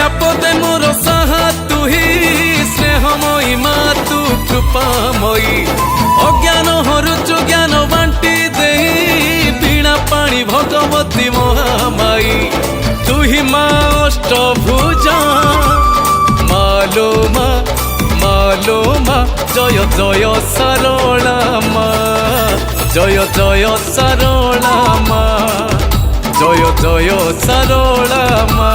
আপদে মোর সাহা তুহি স্নেহময়ী মা তু কৃপাময়ী অজ্ঞান হরুচু জ্ঞান বান্টি দেই বীণা পাণি ভগবতী মহামায়ী তুহি মা অষ্টভুজা মালো মা মালো মা জয় জয় সরলা মা জয় জয় সরলা মা জয় জয় সরলা মা।